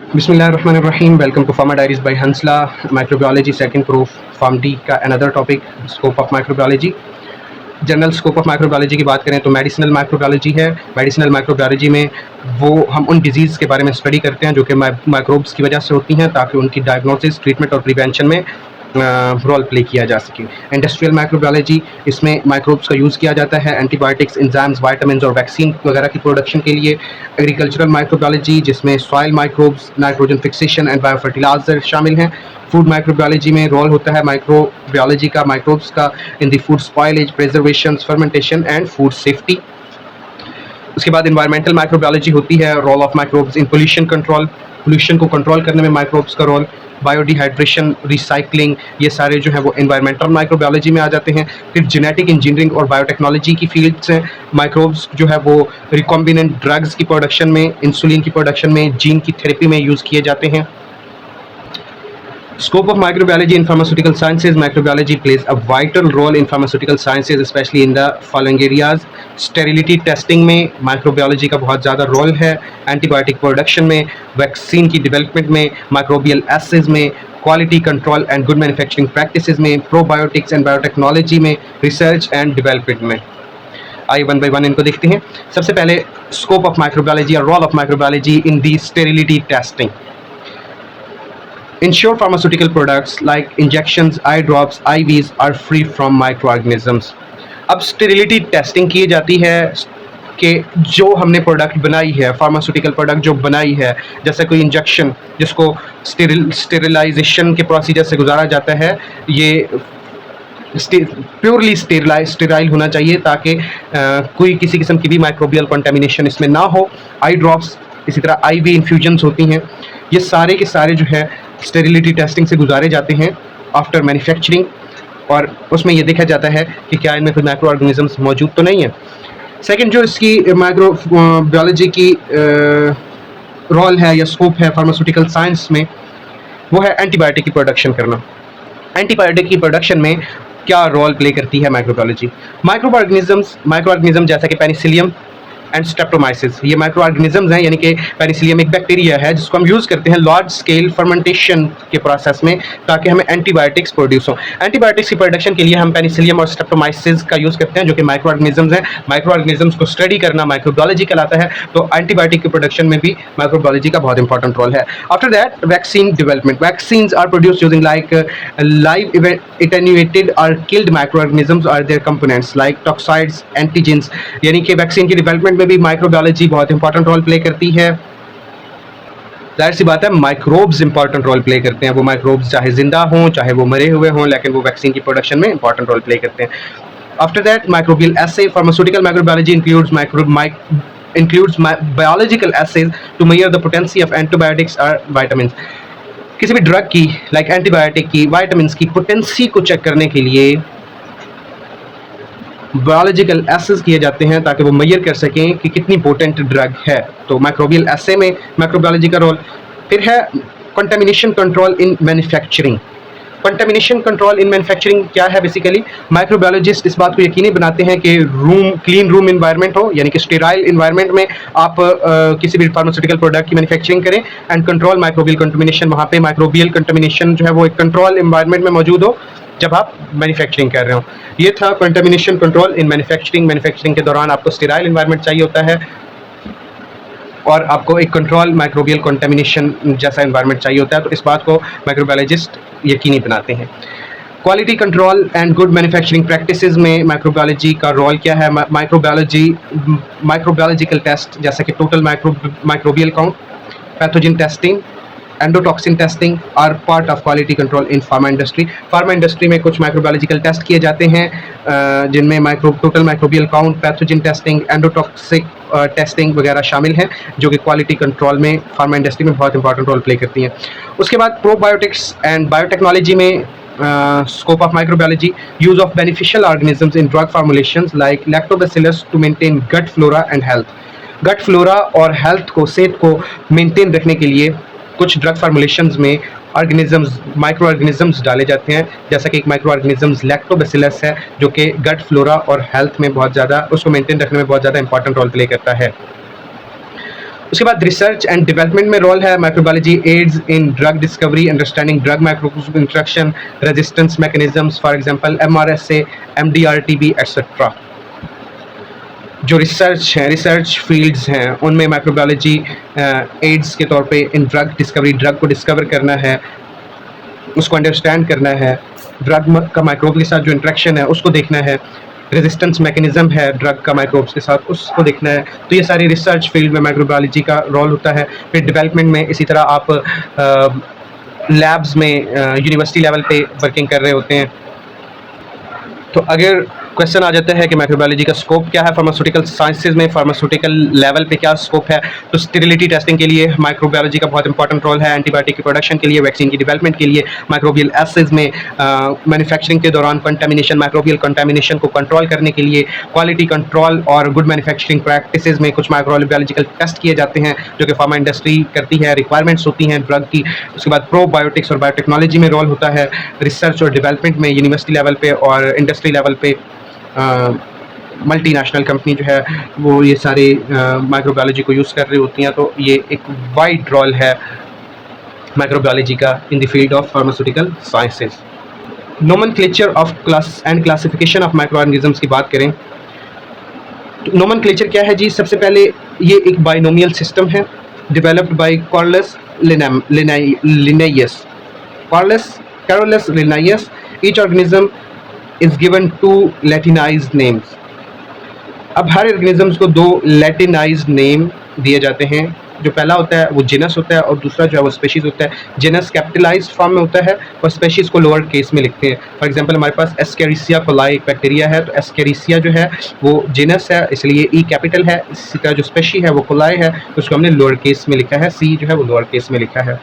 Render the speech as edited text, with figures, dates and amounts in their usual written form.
बिस्मिल्लाहिर्रहमानिर्रहीम। Welcome to pharma diaries by Hansla. Microbiology second proof pharm D का another topic scope of microbiology. General scope of microbiology की बात करें तो medicinal microbiology है। मेडिसिनल माइक्रोबायोलॉजी में वो हम उन डिजीज़ के बारे में स्टडी करते हैं जो कि माइक्रोब्स की वजह से होती हैं, ताकि उनकी डायग्नोसिस, ट्रीटमेंट और प्रिवेंशन में रोल प्ले किया जा सके। इंडस्ट्रियल माइक्रोबायोलॉजी, इसमें माइक्रोब्स का यूज़ किया जाता है एंटीबायोटिक्स, एंजाइम्स, विटामिन्स और वैक्सीन वगैरह की प्रोडक्शन के लिए। एग्रीकल्चरल माइक्रोबायोलॉजी, जिसमें soil microbes, nitrogen fixation and biofertiliser शामिल हैं। फूड माइक्रोबायोलॉजी में रोल होता है माइक्रोबायोलॉजी का, माइक्रोब्स का in the food spoilage, preservation, fermentation and food safety. उसके बाद इन्वायरमेंटल माइक्रोबायोलॉजी होती है, role of microbes in pollution control, pollution को कंट्रोल करने में माइक्रोब्स का रोल। बायोडिहाइड्रेशन, रिसाइकलिंग, ये सारे जो है वो इन्वायरमेंटल माइक्रोबायोलॉजी में आ जाते हैं। फिर जेनेटिक इंजीनियरिंग और बायोटेक्नोलॉजी की फील्ड से माइक्रोब्स जो है वो रिकॉम्बिनेंट ड्रग्स की प्रोडक्शन में, इंसुलिन की प्रोडक्शन में, जीन की थेरेपी में यूज़ किए जाते हैं। Scope of microbiology in pharmaceutical sciences: microbiology plays a vital role in pharmaceutical sciences, especially in the following areas. Sterility testing में microbiology का बहुत ज़्यादा रोल है, एंटीबायोटिक प्रोडक्शन में, वैक्सीन की डेवलपमेंट में, माइक्रोबियल एसेज में, quality control and good manufacturing practices में, प्रोबायोटिक्स एंड बायोटेक्नोलॉजी में, रिसर्च एंड डेवलपमेंट में। आइए वन बाय वन इनको देखते हैं। सबसे पहले स्कोप ऑफ माइक्रोबायोलॉजी और role of microbiology in the sterility testing. Ensure pharmaceutical products like injections, eye drops, IVs are free from microorganisms. अब स्टेरिलिटी टेस्टिंग की जाती है कि जो हमने प्रोडक्ट बनाई है, फार्मास्यूटिकल प्रोडक्ट जो बनाई है, जैसे कोई इंजेक्शन जिसको स्टेरिलाइजेशन के प्रोसीजर से गुजारा जाता है, ये प्योरली स्टेराइल होना चाहिए ताकि कोई किसी किस्म की भी माइक्रोबियल कंटेमिनेशन इसमें ना हो। आई ड्रॉप्स, इसी तरह IV इन्फ्यूजन्स होती हैं, ये सारे के सारे जो है स्टेरिलिटी टेस्टिंग से गुजारे जाते हैं आफ्टर मैन्युफैक्चरिंग, और उसमें ये देखा जाता है कि क्या इनमें कोई माइक्रो ऑर्गेनिजम्स मौजूद तो नहीं है। सेकंड जो इसकी माइक्रोबायोलॉजी की रोल है या स्कोप है फार्मास्यूटिकल साइंस में, वो है एंटीबायोटिक की प्रोडक्शन करना। एंटीबायोटिक की प्रोडक्शन में क्या रोल प्ले करती है माइक्रोबायोलॉजी? माइक्रो ऑर्गेनिज्म जैसा कि पेनिसिलियम एंड स्ट्रेप्टोमाइसिस, ये माइक्रो ऑर्गेनिजम्स हैं, यानी कि पेनिसिलियम एक बैक्टीरिया है जिसको हम यूज़ करते हैं लार्ज स्केल फर्मेंटेशन के प्रोसेस में, ताकि हमें एंटीबायोटिक्स प्रोड्यूस हो। एंटीबायोटिक्स की प्रोडक्शन के लिए हम पेनिसिलियम और स्ट्रेप्टोमाइसिस का यूज़ करते हैं, जो कि माइक्रो ऑर्गेनिजम्स हैं। माइक्रो ऑर्गेनिजम्स को स्टडी करना माइक्रोबायोलॉजी कहलाता है, तो एंटीबायोटिक की प्रोडक्शन में भी माइक्रोबायोलॉजी का बहुत इंपॉर्टेंट रोल है। After that vaccine development, vaccines are produced using like live attenuated or killed microorganisms are their components like toxoids, antigens, यानी कि वैक्सीन की डेवलपमेंट में भी माइक्रोबायोलॉजी बहुत इंपॉर्टेंट रोल प्ले करती है। जाहिर सी बात है माइक्रोब्स इंपॉर्टेंट रोल प्ले करते हैं, वो माइक्रोब्स चाहे जिंदा हों चाहे वो मरे हुए हों, लेकिन वो वैक्सीन की प्रोडक्शन में इंपॉर्टेंट रोल प्ले करते हैं। After that microbial essay, pharmaceutical microbiology includes biological assays to measure the potency of antibiotics or vitamins. किसी भी ड्रग की लाइक एंटीबायोटिक की, विटामिन्स की पोटेंसी को चेक करने के लिए बायोलॉजिकल एसेस किए जाते हैं ताकि वो मेजर कर सकें कि कितनी पोटेंट ड्रग है। तो माइक्रोबियल एसे में माइक्रोबायोलॉजी का रोल। फिर है contamination control in manufacturing. Contamination control in manufacturing क्या है? बेसिकली माइक्रोबायोलॉजिस्ट इस बात को यकीनी बनाते हैं कि क्लीन रूम इन्वायरमेंट हो, यानी कि स्टेराइल इन्वायरमेंट में आप किसी भी फार्मास्यूटिकल प्रोडक्ट की मैन्युफैक्चरिंग करें, एंड कंट्रोल माइक्रोबियल कंटामिनेशन, वहाँ पे माइक्रोबियल कंटामिनेशन जो है वो एक कंट्रोल इन्वायरमेंट में मौजूद हो जब आप मैन्युफैक्चरिंग कर रहे हो। ये था contamination control in manufacturing. Manufacturing के दौरान आपको स्टेराइल इन्वायरमेंट चाहिए होता है और आपको एक कंट्रोल माइक्रोबियल कंटामिनेशन जैसा एनवायरनमेंट चाहिए होता है, तो इस बात को माइक्रोबायोलॉजिस्ट यकीनी बनाते हैं। Quality control and good manufacturing practices में माइक्रोबायोलॉजी का रोल क्या है? माइक्रोबायोलॉजिकल टेस्ट जैसे कि total microbial count, pathogen testing, endotoxin testing are part of quality control in pharma industry. Pharma industry में कुछ माइक्रोबायोलॉजिकल टेस्ट किए जाते हैं जिनमें total microbial count, pathogen testing, endotoxic testing वगैरह शामिल हैं, जो कि क्वालिटी कंट्रोल में फार्मा इंडस्ट्री में बहुत इंपॉर्टेंट रोल प्ले करती हैं। उसके बाद प्रोबायोटिक्स एंड बायोटेक्नोलॉजी में scope of microbiology: use of beneficial organisms in drug formulations like lactobacillus to maintain gut flora and health. Gut flora और हेल्थ को, सेहत को मेंटेन रखने के लिए कुछ ड्रग फार्मुलेशंस में ऑर्गेनिजम्स, माइक्रो ऑर्गेनिजम्स डाले जाते हैं, जैसा कि एक माइक्रो ऑर्गेनिजम्स लैक्टोबैसिलस है जो कि गट फ्लोरा और हेल्थ में बहुत ज़्यादा, उसको मेंटेन रखने में बहुत ज़्यादा इंपॉर्टेंट रोल प्ले करता है। उसके बाद रिसर्च एंड डेवलपमेंट में रोल है microbiology aids in drug discovery, understanding drug microbe interaction, resistance mechanisms, for example MRSA, MDRTB etcetera. जो रिसर्च हैं, रिसर्च फील्ड्स हैं, उनमें माइक्रोबायोलॉजी एड्स के तौर पे इन ड्रग डिस्कवरी, ड्रग को डिस्कवर करना है, उसको अंडरस्टैंड करना है, ड्रग का माइक्रोब के साथ जो इंट्रैक्शन है उसको देखना है, रेजिस्टेंस मैकेनिज्म है ड्रग का माइक्रोब्स के साथ उसको देखना है। तो ये सारी रिसर्च फील्ड में माइक्रोबायोलॉजी का रोल होता है। फिर डेवलपमेंट में इसी तरह आप लैब्स में यूनिवर्सिटी लेवल पे वर्किंग कर रहे होते हैं। तो अगर क्वेश्चन आ जाता है कि माइक्रोबायोलॉजी का स्कोप क्या है फार्मास्यूटिकल साइंसेज में, फार्मास्यूटिकल लेवल पे क्या स्कोप है, तो स्टेरिलिटी टेस्टिंग के लिए माइक्रोबायोलॉजी का बहुत इंपॉर्टेंट रोल है, एंटीबायोटिक की प्रोडक्शन के लिए, वैक्सीन की डेवलपमेंट के लिए, माइक्रोबियल एसिड्स में मैन्युफैक्चरिंग के दौरान कंटामिनेशन, माइक्रोबियल कंटामिनेशन को कंट्रोल करने के लिए क्वालिटी कंट्रोल और गुड मैन्युफैक्चरिंग प्रैक्टिसेस में कुछ माइक्रोबायोलॉजिकल टेस्ट किए जाते हैं जो कि फार्मा इंडस्ट्री करती है, रिक्वायरमेंट्स होती हैं ड्रग की। उसके बाद प्रोबायोटिक्स और बायोटेक्नोलॉजी में रोल होता है रिसर्च और डेवलपमेंट में, यूनिवर्सिटी लेवल पे और इंडस्ट्री लेवल पे मल्टीनेशनल कंपनी जो है वो ये सारे माइक्रोबायोलॉजी को यूज़ कर रही होती हैं। तो ये एक वाइड रोल है माइक्रोबायोलॉजी का in the field of pharmaceutical sciences. Nomenclature of class and classification of micro organisms की बात करें तो नोमेनक्लेचर क्या है जी? सबसे पहले ये एक बाइनोमियल सिस्टम है developed by Carolus Linnaeus. Carolus Linnaeus. Each organism is given two Latinized names। अब हर ऑर्गेनिजम्स को दो लैटिनाइज्ड नेम दिए जाते हैं। जो पहला होता है वो जिनस होता है और दूसरा जो है वो स्पेशीज होता है। जिनस कैपिटलाइज्ड फॉर्म में होता है और स्पेशीज को लोअर केस में लिखते हैं। फॉर एग्जांपल हमारे पास एस्केरिसिया कोलाई एक बैक्टीरिया है, तो एस्केरिसिया जो है वो जिनस है इसलिए ई कैपिटल है। इसी का जो स्पेशी है वो कोलाई है तो उसको हमने लोअर केस में लिखा है, सी जो है वो लोअर केस में लिखा है।